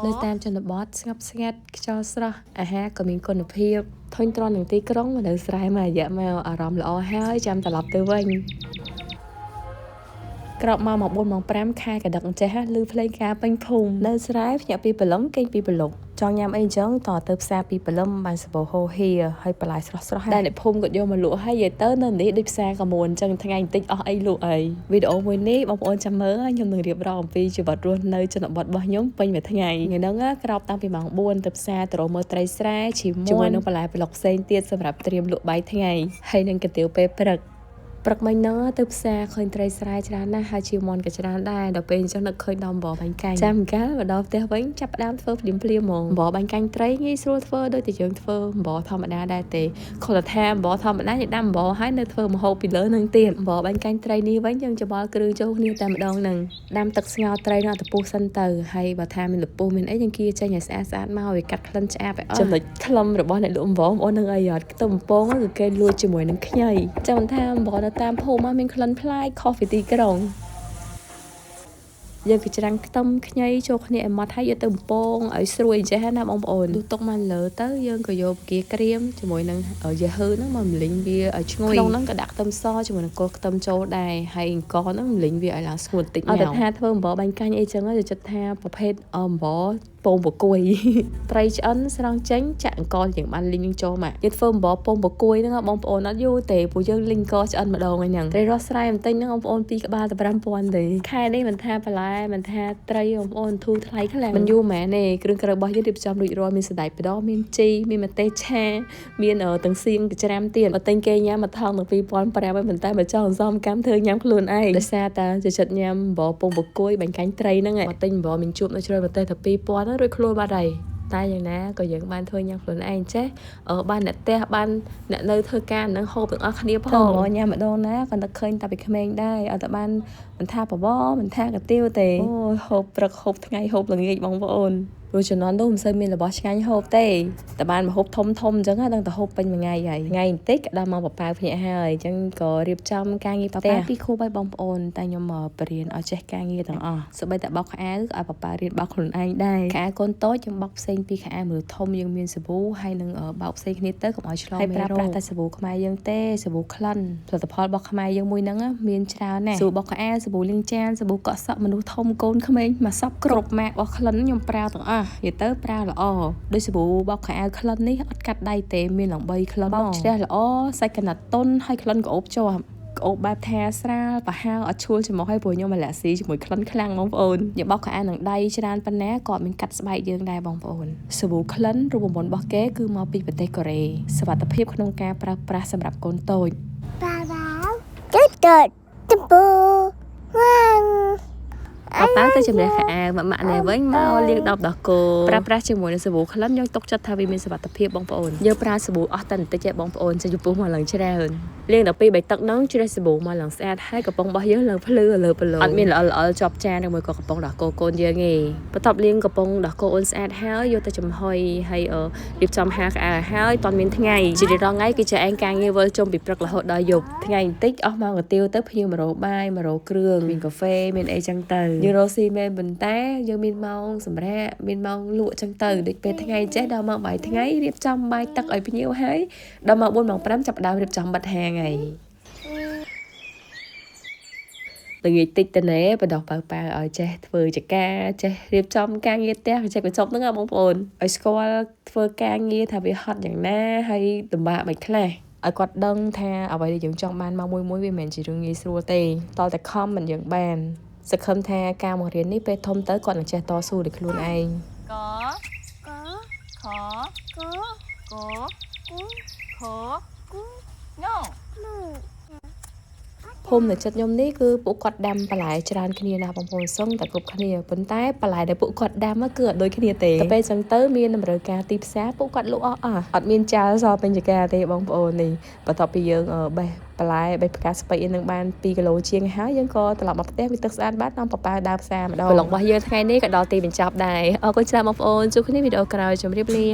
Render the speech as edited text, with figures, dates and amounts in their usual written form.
នៅតាមជនបទស្ងប់ស្ងាត់ខ្យល់ស្រស់អាហារក៏មានគុណភាពធុញទ្រាន់នឹងទីក្រុងនៅស្រែមួយរយៈមកអារម្មណ៍ល្អហើយចាំត្រឡប់ទៅវិញក្រោកមកម៉ោង 4 ម៉ោង 5 ខែកដឹកអញ្ចេះឮភ្លេងការពេញភូមិនៅស្រែភ្ញាក់ពីព្រលឹមគេងពីព្រលប់ចង់ញ៉ាំអីអញ្ចឹងតទៅផ្សារពីព្រលឹមបានសបោហូហៀហើយបន្លែស្រស់ៗដែលអ្នកភូមិក៏យកមកលក់ហើយនិយាយទៅនៅនេះដូចផ្សារកមួនអញ្ចឹងថ្ងៃបន្តិចអស់អីលក់អីវីដេអូមួយនេះបងប្អូនចាំមើលខ្ញុំនឹងរៀបរាប់អំពីជីវិតរស់នៅជនបទរបស់ខ្ញុំពេញមួយថ្ងៃហ្នឹងក្រោកតាំងពីម៉ោង 4 ទៅផ្សារទៅរកមើលត្រីស្រែជាមួយនឹងបន្លែប្លុកផ្សេងទៀតសម្រាប់ត្រៀមលក់បាយថ្ងៃហើយនឹងកាទៀវពេលព្រឹកព្រឹកមិញហ្នឹងទៅផ្សារឃើញត្រីស្រែច្រើនណាស់ហើយជាមន់ក៏ច្រើនដែរដល់ពេលអញ្ចឹងនឹកឃើញដល់អំបោបាញ់កាញ់ចាំកាលមកដល់ផ្ទះវិញចាប់ផ្ដើមធ្វើភ្លាមហ្មងអំបោបាញ់កាញ់ត្រីងាយស្រួលធ្វើដូចតែយើងធ្វើអំបោធម្មតាដែរទេខុសថាអំបោធម្មតាយើងដាំអំបោហើយនៅធ្វើម្ហូបពីលើនឹងទៀតអំបោបាញ់កាញ់ត្រីនេះវិញយើងច្បល់គ្រឿងចូលគ្នាតែម្ដងហ្នឹងដាំទឹកស្ងោរត្រីនៅទឹកពុះសិនទៅហើយបើថាមានលពុះមានអីយើងគៀចេញឲ្យស្អាតមកវាកាត់ក្លិនឆ្អាបឲ្យអស់ចំណុចក្លឹមរបស់អ្នកលក់អំបោបងប្អូននឹងអីអត់ខ្ទឹមបំពងគឺគេលួចជាមួយនឹងខ្ញីចាំថាអំបោនៅតាមភូមិមានក្លិនប្លែកខុសពីទីក្រុងយើងក៏ច្រាំងខ្ទឹមខ្ញីចូលគ្នាឲ្យម៉ត់ហើយយកទៅបំពងឲ្យស្រួយចេះណាបងប្អូនទុកមកលើទៅយើងក៏យកផ្កាក្រៀមជាមួយនឹងយឺហឺហ្នឹងមកម្លិញវាឲ្យឈ្ងុយក្នុងហ្នឹងក៏ដាក់ខ្ទឹមសជាមួយនឹងគល់ខ្ទឹមចូលដែរហើយអង្ករហ្នឹងម្លិញវាឲ្យឡើងស្ងួតតិចមកអត់ថាធ្វើអំបោបាញ់កាញ់អីចឹងទៅចិត្តថាប្រភេទអំបោពងបកួយត្រីឆ្អិនស្រង់ចេញចាក់អង្ករយើងបានលីងចូលមកយើងធ្វើអំបោពងបកួយហ្នឹងបងប្អូនអត់យូរទេព្រោះយើងលីងអង្ករឆ្អិនម្ដងហ្នឹងត្រីរស់ស្រែបន្តិចហ្នឹងបងប្អូន2ក្បាលទៅ 5,000 ទេខែនេះមិនថាបន្លែមិនថាត្រីបងប្អូនធូរថ្លៃខ្លាំងមិនយូរមែនទេគ្រឿងក្រៅរបស់យើងរៀបចំរួចរាល់មានសណ្តែកបដោមានជីមានម្ទេសឆាមានទាំងសៀងច្រាំទៀតបើទិញគេញ៉ាំមួយថងនឹង 2,500 ហើយប៉ុន្តែបើចង់សំកម្មធ្វើញ៉ាំខ្លួនឯងដោយសារតែចិត្តញ៉ាំអំបោពងបកួយបាញ់កាញ់ត្រីហ្នឹងបើទិញអំបោមានជួបនៅជ្រៅម្ទេសតែ 2,000 រួចខ្លួនបាត់ហើយតែយ៉ាងណាក៏យើងបានធ្វើញ៉ាំខ្លួនឯងចេះបានអ្នកផ្ទះបានអ្នកនៅធ្វើការនឹងហូបទាំងអស់គ្នាផងញ៉ាំម្ដងណាក៏នឹកឃើញតែពីក្មេងដែរអត់តែបានមិនថាបបរមិនថាកាទៀវទេអូហូបព្រឹកហូបថ្ងៃហូបល្ងាចបងប្អូនព្រោះជំនាន់នោះមិនសូវមានរបស់ឆ្ងាញ់ហូបទេតែបានមកហូបធំអញ្ចឹងដឹងតែហូបពេញមួយថ្ងៃហើយថ្ងៃបន្តិចក៏ដល់មកបប៉ាវភ្ញាក់ហើយអញ្ចឹងក៏រៀបចំការងារបប៉ាវពីគ្រូឲ្យបងប្អូនតែខ្ញុំមកបរៀនឲ្យចេះការងារទាំងអស់សូម្បីតែបោកខោអាវឲ្យបប៉ារៀនបោកខ្លួនឯងដែរខោអាវកូនតូចយើងបោកផ្សេងពីខោអាវមនុស្សធំយើងមានសាប៊ូហើយនឹងបោកផ្សេងគ្នាទៅកុំឲ្យឆ្លងមេរោគហើយប្រើប្រាស់តែសាប៊ូខ្មែរយើងទេសាប៊ូក្លិនផលិតផលរបស់ខ្មែរយើងមួយហ្នឹងមានច្រើនណាស់សាប៊ូបោកខោអាវសាប៊ូលាងចានសាប៊ូកក់សក់មនុស្សធំកូនក្មេងមកសពគ្រប់ម៉ាករបស់ក្លិនខ្ញុំប្រើទាំងអស់ទៅប្រើល្អដោយសាប៊ូបោកខោអាវក្លិននេះអត់កាត់ដៃទេមានឡើង3ក្លិនបោកជ្រះល្អសាច់កណាត់តុនហើយក្លិនក៏អូបជាប់ក្អូបបែបថាស្រាលប្រហើរអត់ឈួលច្រមុះឲ្យព្រោះខ្ញុំអាឡែស៊ីជាមួយក្លិនខ្លាំងបងប្អូនយើងបោកខោអាវនឹងដៃច្រើនប៉ុណ្ណាក៏មានកាត់ស្បែកយើងដែរបងប្អូនសាប៊ូក្លិនរូបមន្តរបស់គេគឺមកពីប្រទេសកូរ៉េសុវត្ថិភាពក្នុងការប្រើប្រាស់សម្រាប់កូនតូចប៉ាទៅជំនះខោអាវម៉ាក់នេះវិញមកលាងដបដោះគោប្រើប្រាស់ជាមួយនឹងសាប៊ូក្លិនយើងទុកចិត្តថាវាមានសុវត្ថិភាពបងប្អូនយើងប្រើសាប៊ូអស់តែបន្តិចទេបងប្អូនចេញចំពោះមកឡើងច្រើនលាងដល់2 3ទឹកហ្នឹងជ្រះសាប៊ូមកឡើងស្អាតហើយកំប៉ុងរបស់យើងឡើងភ្លឺលើប្លុងអត់មានល្អជាប់ចានជាមួយក៏កំប៉ុងដោះគោកូនយើងទេបន្ទាប់លាងកំប៉ុងដោះគោអូនស្អាតហើយយកទៅចំហុយហើយរៀបចំហាលខោអាវហើយតន់មានថ្ងៃជារៀងរាល់ថ្ងៃគឺចែកឯងការងារវិលជុំពីព្រឹករហូតដល់យប់ថ្ងៃបន្តិចអស់មកកាទៀវទៅភ្ញៀវមករកបាយមករកគ្រឿងមានកាហ្វេមានអីចឹងទៅយើងរកស៊ីមែនប៉ុន្តែយើងមានម៉ោងសម្រាប់មានម៉ោងលក់ចឹងទៅដូចពេលថ្ងៃចេះដល់ម៉ោងបាយថ្ងៃរៀបចំបាយទឹកឲ្យភ្ញៀវហើយដល់ម៉ោង 4 ម៉ោង 5 ចាប់ដើមរៀបចំបិទហាងហើយល្ងាចតិចទៅណែបដោះប៉ៅឲ្យចេះធ្វើចការចេះរៀបចំការងារផ្ទះចេះបញ្ចប់ហ្នឹងបងប្អូនឲ្យស្គាល់ធ្វើការងារថាវាហត់យ៉ាងណាហើយលំបាកមិនខ្លះឲ្យគាត់ដឹងថាអ្វីដែលយើងចង់បានមកមួយវាមិនមែនជារឿងងាយស្រួលទេតតែខំមិនយើងបានសង្ឃឹមថាការមករៀននេះពេលធំទៅគាត់នឹងចេះតស៊ូដោយខ្លួនឯងកខណូភូមិនៅចិត្តខ្ញុំនេះគឺពួកគាត់ដាំបន្លែច្រើនគ្នាណាបងប្អូនសឹងតែគ្រប់គ្នាប៉ុន្តែបន្លែដែលពួកគាត់ដាំគឺអត់ដូចគ្នាទេតែពេលចឹងទៅមានតម្រូវការទីផ្សារពួកគាត់លក់អត់មានចាលសល់ពេញចការទេបងប្អូននេះបន្ទាប់ពីយើងបេះបន្លែបេះផ្កាស្ពៃនឹងបាន2គីឡូជាងហើយយើងក៏ត្រឡប់មកផ្ទះមានទឹកស្អាតបាននាំប៉ាដើរផ្សារម្ដងប្លុករបស់យើងថ្ងៃនេះក៏ដល់ទីបញ្ចប់ដែរអរគុណច្រើនបងប្អូនជួបគ្នាវីដេអូក្រោយជម្រាបលា